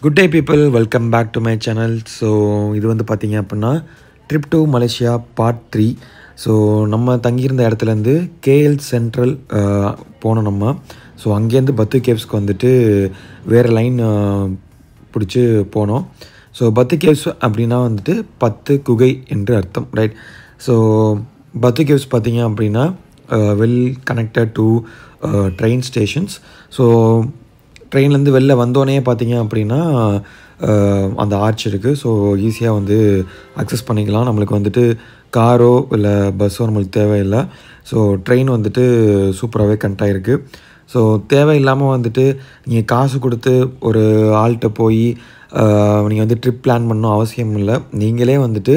Good day people, welcome back to my channel. So இது வந்து பார்த்தீங்க அப்படின்னா trip to Malaysia part 3. So நம்ம தங்கியிருந்த இடத்துலேருந்து கேஎல் சென்ட்ரல் போனோம் நம்ம. ஸோ அங்கேருந்து பத்து கேவ்ஸ்க்கு வந்துட்டு வேறு லைன் பிடிச்சி போனோம். ஸோ பத்து கேவ்ஸ் அப்படின்னா வந்துட்டு 10 குகை என்று அர்த்தம், ரைட்? ஸோ பத்து கேவ்ஸ் பார்த்தீங்க அப்படின்னா well connected to train stations. So ட்ரெயின்லேருந்து வெளில வந்தோடனே பார்த்தீங்க அப்படின்னா அந்த ஆர்ச் இருக்குது. ஸோ ஈஸியாக வந்து அக்சஸ் பண்ணிக்கலாம். நம்மளுக்கு வந்துட்டு காரோ இல்லை பஸ்ஸோ நம்மளுக்கு தேவையில்லை. ஸோ ட்ரெயின் வந்துட்டு சூப்பராகவே கனெக்ட் ஆகிருக்கு. ஸோ தேவையில்லாமல் வந்துட்டு நீங்கள் காசு கொடுத்து ஒரு ஆள்கிட்ட போய் நீங்கள் வந்து ட்ரிப் பிளான் பண்ணணும் அவசியம் இல்லை. நீங்களே வந்துட்டு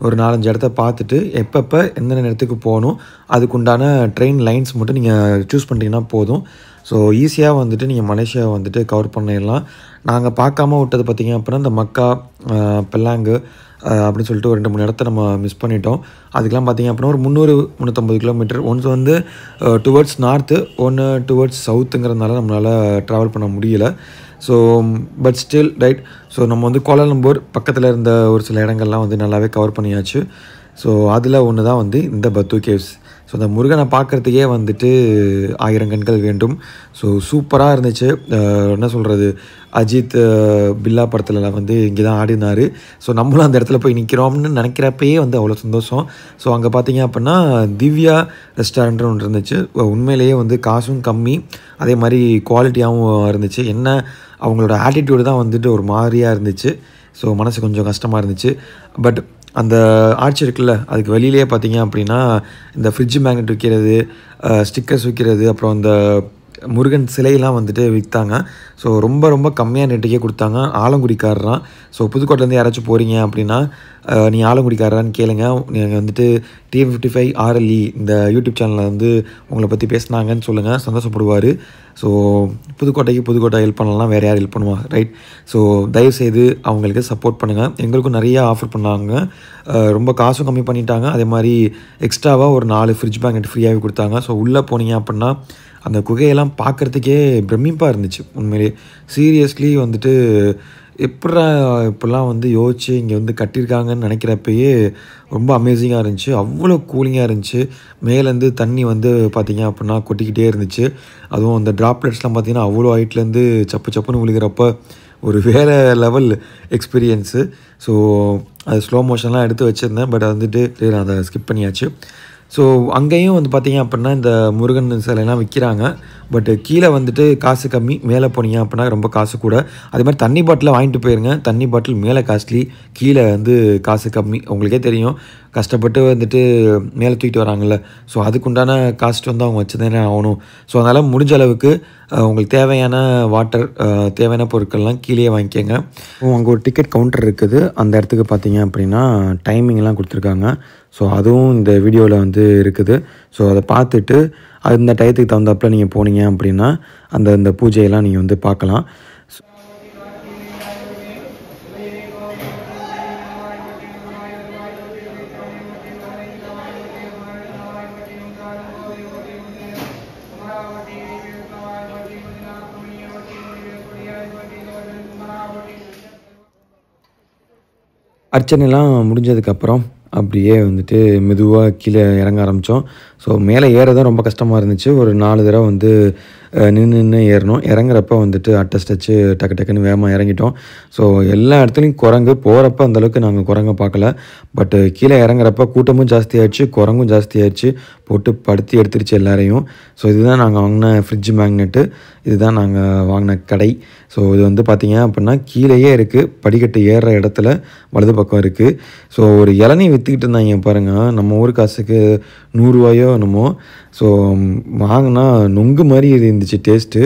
ஒரு 4-5 இடத்த பார்த்துட்டு எப்பப்போ எந்தெந்த இடத்துக்கு போகணும் அதுக்குண்டான ட்ரெயின் லைன்ஸ் மட்டும் நீங்கள் சூஸ் பண்ணிட்டீங்கன்னா போதும். ஸோ ஈஸியாக வந்துட்டு நீங்கள் மலேசியாவை வந்துட்டு கவர் பண்ணிடலாம். நாங்கள் பார்க்காம விட்டது பார்த்திங்க அப்படின்னா இந்த மக்கா, பெல்லாங்கு அப்படின்னு சொல்லிட்டு ஒரு 2-3 இடத்த நம்ம மிஸ் பண்ணிட்டோம். அதுக்கெலாம் பார்த்திங்க அப்படின்னா ஒரு 300-350 கிலோமீட்டர். ஒன்று வந்து டுவர்ட்ஸ் நார்த்து, ஒன்று டுவர்ட்ஸ் சவுத்துங்கிறதுனால நம்மளால் ட்ராவல் பண்ண முடியலை. So but still right. So நம்ம வந்து கோலாலம்பூர் பக்கத்தில் இருந்த ஒரு சில இடங்கள்லாம் வந்து நல்லாவே கவர் பண்ணியாச்சு. ஸோ அதில் ஒன்று தான் வந்து இந்த பத்து கேவ்ஸ். ஸோ அந்த முருகனை பார்க்குறதுக்கே வந்துட்டு 1000 கண்கள் வேண்டும். ஸோ சூப்பராக இருந்துச்சு. என்ன சொல்கிறது, அஜித் பில்லா படத்தில் வந்து இங்கே தான் ஆடினார். ஸோ நம்மளும் அந்த இடத்துல போய் நிற்கிறோம்னு நினைக்கிறப்பயே வந்து அவ்வளோ சந்தோஷம். ஸோ அங்கே பார்த்தீங்க அப்படின்னா திவ்யா ரெஸ்டாரண்ட்னு ஒன்று இருந்துச்சு. உண்மையிலேயே வந்து காசும் கம்மி, அதே மாதிரி குவாலிட்டியாகவும் இருந்துச்சு. என்ன அவங்களோட ஆட்டிடியூடு தான் வந்துட்டு ஒரு மாதிரியாக இருந்துச்சு. ஸோ மனசு கொஞ்சம் கஷ்டமாக இருந்துச்சு. பட் அந்த ஆர்ச் இருக்குல்ல, அதுக்கு வெளியிலேயே பார்த்தீங்க அப்படின்னா இந்த ஃப்ரிட்ஜ் மேக்னெட் விற்கிறது, ஸ்டிக்கர்ஸ் விற்கிறது, அப்புறம் அந்த முருகன் சிலையெல்லாம் வந்துட்டு விற்றாங்க. ஸோ ரொம்ப ரொம்ப கம்மியாக ரேட்டுக்கே கொடுத்தாங்க. ஆலங்குடிக்காரரான். ஸோ புதுக்கோட்டையிலேருந்து யாராச்சும் போகிறீங்க அப்படின்னா நீ ஆலங்குடிக்காரரான்னு கேளுங்க. நீங்கள் வந்துட்டு T55 RLE இந்த யூடியூப் சேனலில் வந்து உங்களை பற்றி பேசினாங்கன்னு சொல்லுங்கள், சந்தோஷப்படுவார். ஸோ புதுக்கோட்டை ஹெல்ப் பண்ணலாம், வேறு யார் ஹெல்ப் பண்ணுவா, ரைட்? ஸோ தயவுசெய்து அவங்களுக்கு சப்போர்ட் பண்ணுங்கள். எங்களுக்கும் நிறையா ஆஃபர் பண்ணாங்க. ரொம்ப காசும் கம்மி பண்ணிட்டாங்க. அதே மாதிரி எக்ஸ்ட்ராவாக ஒரு 4 ஃப்ரிட்ஜ் மேக்னெட் ஃப்ரீயாகவே கொடுத்தாங்க. ஸோ உள்ளே போனீங்க அப்படின்னா அந்த குகையெல்லாம் பார்க்குறதுக்கே பிரமிப்பாக இருந்துச்சு. உண்மையிலே சீரியஸ்லி வந்துட்டு இப்படிலாம் வந்து யோசிச்சு இங்கே வந்து கட்டியிருக்காங்கன்னு நினைக்கிறப்பயே ரொம்ப அமேசிங்காக இருந்துச்சு. அவ்வளோ கூலிங்காக இருந்துச்சு. மேலேருந்து தண்ணி வந்து பார்த்திங்க அப்படின்னா கொட்டிக்கிட்டே இருந்துச்சு. அதுவும் அந்த ட்ராப்லெட்ஸ்லாம் பார்த்திங்கன்னா அவ்வளோ ஹைட்லேருந்து சப்புன்னு விழுகிறப்ப ஒரு வேறு லெவல் எக்ஸ்பீரியன்ஸு. ஸோ அது ஸ்லோ மோஷன்லாம் எடுத்து வச்சுருந்தேன். பட் வந்துட்டு நான் அதை ஸ்கிப் பண்ணியாச்சு. ஸோ அங்கேயும் வந்து பார்த்திங்க அப்படின்னா இந்த முருகன் சிலையெல்லாம் விற்கிறாங்க. பட் கீழே வந்துட்டு காசு கம்மி, மேலே போனீங்க அப்படின்னா ரொம்ப காசு கூட. அதே மாதிரி தண்ணி பாட்டில் வாங்கிட்டு போயிருங்க. தண்ணி பாட்டில் மேலே காஸ்ட்லி, கீழே வந்து காசு கம்மி. உங்களுக்கே தெரியும், கஷ்டப்பட்டு வந்துட்டு மேலே தூக்கிட்டு வராங்கல்ல. ஸோ அதுக்குண்டான காஸ்ட் வந்து அவங்க வச்சு தானே ஆகணும். ஸோ அதனால் முடிஞ்ச அளவுக்கு உங்களுக்கு தேவையான வாட்டர், தேவையான பொருட்கள்லாம் கீழே வாங்கிக்கோங்க. அங்கே ஒரு டிக்கெட் கவுண்டர் இருக்குது. அந்த இடத்துக்கு பார்த்தீங்க அப்படின்னா டைமிங்லாம் கொடுத்துருக்காங்க. ஸோ அதுவும் இந்த வீடியோவில் வந்து இருக்குது. ஸோ அதை பார்த்துட்டு அந்த டயத்துக்கு தகுந்தாப்பில் நீங்கள் போனீங்க அப்படின்னா அந்த பூஜையெல்லாம் நீங்கள் வந்து பார்க்கலாம். அர்ச்சனைலாம் முடிஞ்சதுக்கப்புறம் அப்படியே வந்துட்டு மெதுவாக கீழே இறங்க ஆரம்பித்தோம். ஸோ மேலே ஏறதான் ரொம்ப கஷ்டமாக இருந்துச்சு. ஒரு 4 தடவை வந்து நின்று ஏறணும். இறங்குறப்ப வந்துட்டு அட்டஸ்டச்சு டக்குன்னு வேகமாக இறங்கிட்டோம். ஸோ எல்லா இடத்துலையும் குரங்கு. போகிறப்ப அந்தளவுக்கு நாங்கள் குரங்கை பார்க்கல. பட்டு கீழே இறங்குறப்ப கூட்டமும் ஜாஸ்தியாகிடுச்சு, குரங்கும் ஜாஸ்தியாகிடுச்சு. போட்டு படுத்தி எடுத்துருச்சு எல்லாரையும். ஸோ இதுதான் நாங்கள் வாங்கின ஃப்ரிட்ஜ் மேக்னெட்டு. இதுதான் நாங்கள் வாங்கின கடை. ஸோ இது வந்து பார்த்திங்க அப்படின்னா கீழேயே இருக்குது. படிக்கட்டு ஏறுற இடத்துல வலது பக்கம் இருக்குது. ஸோ ஒரு இளநீ விற்றுக்கிட்டு இருந்தாங்க பாருங்கள். நம்ம ஊர் காசுக்கு 100 ரூபாயோ என்னமோ. ஸோ வாங்கினா நொங்கு மாதிரி இருந்துச்சு டேஸ்ட்டு.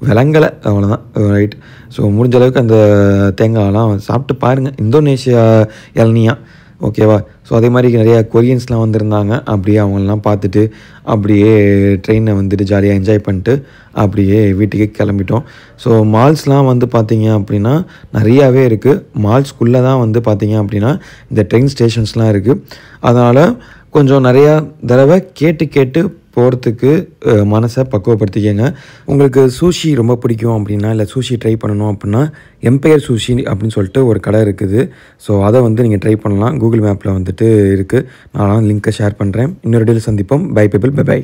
விளங்கலை, அவ்வளோதான், ரைட்? ஸோ முடிஞ்ச அளவுக்கு அந்த தேங்காயெல்லாம் சாப்பிட்டு பாருங்கள். இந்தோனேஷியா இளநியா, ஓகேவா? ஸோ அதே மாதிரி நிறையா கொரியன்ஸ்லாம் வந்திருந்தாங்க. அப்படியே அவங்களெலாம் பார்த்துட்டு அப்படியே ட்ரெயினை வந்துட்டு ஜாலியாக என்ஜாய் பண்ணிட்டு அப்படியே வீட்டுக்கே கிளம்பிட்டோம். ஸோ மால்ஸ்லாம் வந்து பார்த்திங்க அப்படின்னா நிறையாவே இருக்குது. மால்ஸ்குள்ளே தான் வந்து பார்த்திங்க அப்படின்னா இந்த ட்ரெயின் ஸ்டேஷன்ஸ்லாம் இருக்குது. அதனால் கொஞ்சம் நிறையா தடவை கேட்டு போகிறதுக்கு மனசை பக்குவப்படுத்திக்கங்க. உங்களுக்கு சூஷி ரொம்ப பிடிக்கும் அப்படின்னா, இல்லை சூஷி ட்ரை பண்ணணும் அப்படின்னா, எம்பையர் சூஷி அப்படின்னு சொல்லிட்டு ஒரு கடை இருக்குது. ஸோ அதை வந்து நீங்கள் ட்ரை பண்ணலாம். கூகுள் மேப்பில் வந்துட்டு இருக்குது. நான் லிங்க்கை ஷேர் பண்ணுறேன். இன்னொரு வீடியோவில் சந்திப்போம். Bye people, bye by.